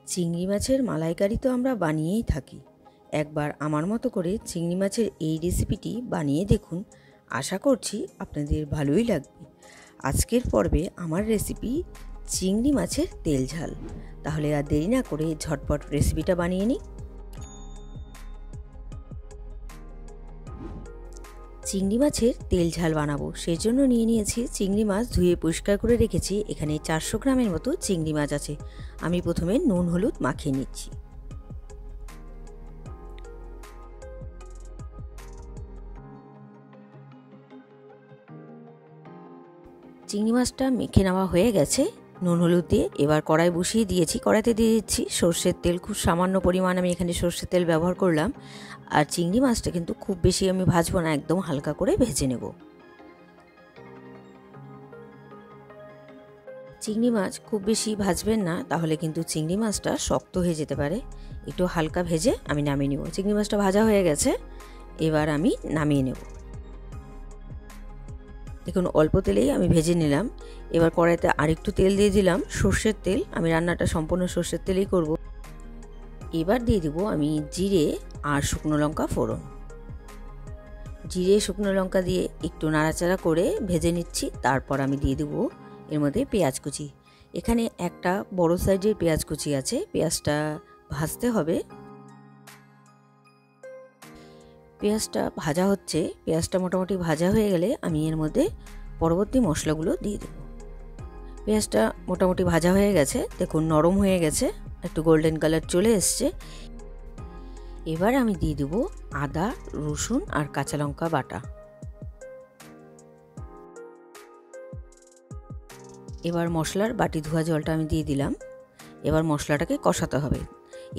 চিংড়ি মাছের মালাইকারি তো আমরা বানিয়েই থাকি। একবার আমার মতো করে চিংড়ি মাছের এই রেসিপিটি বানিয়ে দেখুন, আশা করছি আপনাদের ভালোই লাগবে। আজকের পর্বে আমার রেসিপি চিংড়ি মাছের তেল ঝাল। তাহলে আর দেরি না করে ঝটপট রেসিপিটা বানিয়ে নিই। চিংড়ি মাছের তেল ঝাল বানাবো, সেজন্য নিয়ে নিয়েছি চিংড়ি মাছ ধুয়ে পরিষ্কার করে রেখেছি। এখানে 400 গ্রামের মতো চিংড়ি মাছ আছে। আমি প্রথমে নুন হলুদ মাখিয়ে নিচ্ছি। চিংড়ি মাছটা মেখে নেওয়া হয়ে গেছে নুন হলুদ দিয়ে। এবার কড়াই বসিয়ে দিয়েছি, কড়াইতে দিয়ে দিচ্ছি সর্ষের তেল। খুব সামান্য পরিমাণ আমি এখানে সর্ষের তেল ব্যবহার করলাম। আর চিংড়ি মাছটা কিন্তু খুব বেশি আমি ভাজবো না, একদম হালকা করে ভেজে নেব। চিংড়ি মাছ খুব বেশি ভাজবেন না, তাহলে কিন্তু চিংড়ি মাছটা শক্ত হয়ে যেতে পারে। একটু হালকা ভেজে আমি নামিয়ে নেব। চিংড়ি মাছটা ভাজা হয়ে গেছে, এবার আমি নামিয়ে নেব। দেখুন অল্প তেলেই আমি ভেজে নিলাম। এবার কড়াইতে আরেকটু তেল দিয়ে দিলাম, সর্ষের তেল। আমি রান্নাটা সম্পূর্ণ সর্ষের তেলেই করব। এবার দিয়ে দেবো আমি জিরে আর শুকনো লঙ্কা ফোড়ন। জিরে শুকনো লঙ্কা দিয়ে একটু নাড়াচাড়া করে ভেজে নিচ্ছি। তারপর আমি দিয়ে দেবো এর মধ্যে পেঁয়াজ কুচি। এখানে একটা বড় সাইজের পেঁয়াজ কুচি আছে, পেঁয়াজটা ভাজতে হবে। পেঁয়াজটা ভাজা হচ্ছে, পেঁয়াজটা মোটামুটি ভাজা হয়ে গেলে আমি এর মধ্যে পরবর্তী মশলাগুলো দিয়ে দেব। পেঁয়াজটা মোটামুটি ভাজা হয়ে গেছে, দেখুন নরম হয়ে গেছে, একটু গোল্ডেন কালার চলে এসছে। এবার আমি দিয়ে দেব আদা রসুন আর কাঁচা লঙ্কা বাটা। এবার মশলার বাটি ধোয়া জলটা আমি দিয়ে দিলাম। এবার মশলাটাকে কষাতে হবে।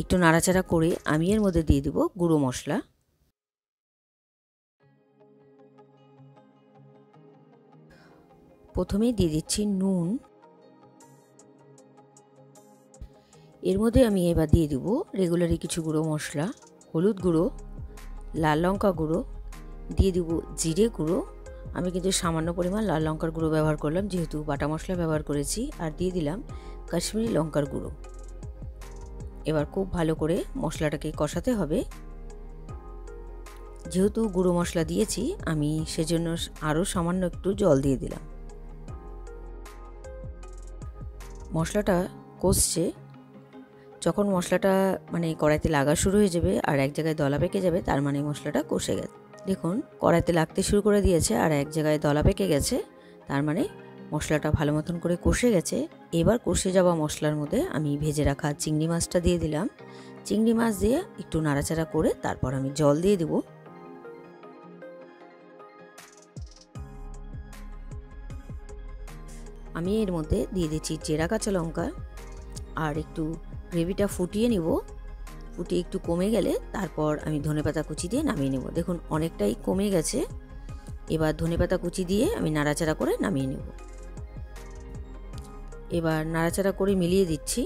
একটু নাড়াচাড়া করে আমি এর মধ্যে দিয়ে দেব গুঁড়ো মশলা। প্রথমেই দিয়ে দিচ্ছি নুন। এর মধ্যে আমি এবার দিয়ে দেব রেগুলারি কিছু গুঁড়ো মশলা, হলুদ গুঁড়ো, লাল লঙ্কা গুঁড়ো, দিয়ে দেব জিরে গুঁড়ো। আমি কিন্তু সামান্য পরিমাণ লাল লঙ্কার গুঁড়ো ব্যবহার করলাম, যেহেতু বাটা মশলা ব্যবহার করেছি। আর দিয়ে দিলাম কাশ্মীরি লঙ্কার গুঁড়ো। এবার খুব ভালো করে মশলাটাকে কষাতে হবে। যেহেতু গুঁড়ো মশলা দিয়েছি আমি, সেজন্য আরও সামান্য একটু জল দিয়ে দিলাম। মশলাটা কষছে। যখন মশলাটা কড়াইতে লাগা শুরু হয়ে যাবে আর এক জায়গায় দলা পেকে যাবে, তার মানে মশলাটা কষে গেছে। দেখুন কড়াইতে লাগতে শুরু করে দিয়েছে আর এক জায়গায় দলা পেকে গেছে, তার মানে মশলাটা ভালো মতন করে কষে গেছে। এবার কষে যাওয়া মশলার মধ্যে আমি ভেজে রাখা চিংড়ি মাছটা দিয়ে দিলাম। চিংড়ি মাছ দিয়ে একটু নাড়াচাড়া করে তারপর আমি জল দিয়ে দেব। আমি এর মধ্যে দিয়ে দিচ্ছি চেরা কাঁচা লঙ্কা। আর একটু গ্রেভিটা ফুটিয়ে নিব। ফুটিয়ে একটু কমে গেলে তারপর আমি ধনেপাতা কুচি দিয়ে নামিয়ে নেব। দেখুন অনেকটাই কমে গেছে। এবার ধনেপাতা কুচি দিয়ে আমি নাড়াচাড়া করে নামিয়ে নেব। এবার নাড়াচাড়া করে মিলিয়ে দিচ্ছি।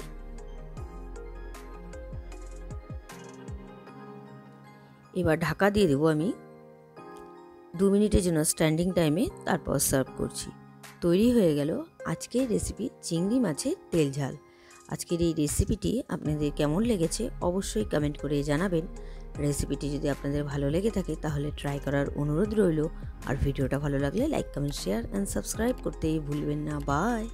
এবার ঢাকা দিয়ে দেবো আমি 2 মিনিটের জন্য স্ট্যান্ডিং টাইমে, তারপর সার্ভ করছি। তৈরি হয়ে গেল আজকের রেসিপি চিংড়ি মাছের তেল ঝাল। আজকের এই রেসিপিটি আপনাদের কেমন লেগেছে অবশ্যই কমেন্ট করে জানাবেন। রেসিপিটি যদি আপনাদের ভালো লেগে থাকে তাহলে ট্রাই করার অনুরোধ রইল। আর ভিডিওটা ভালো লাগলে like comment share and subscribe করতে ভুলবেন না। বাই।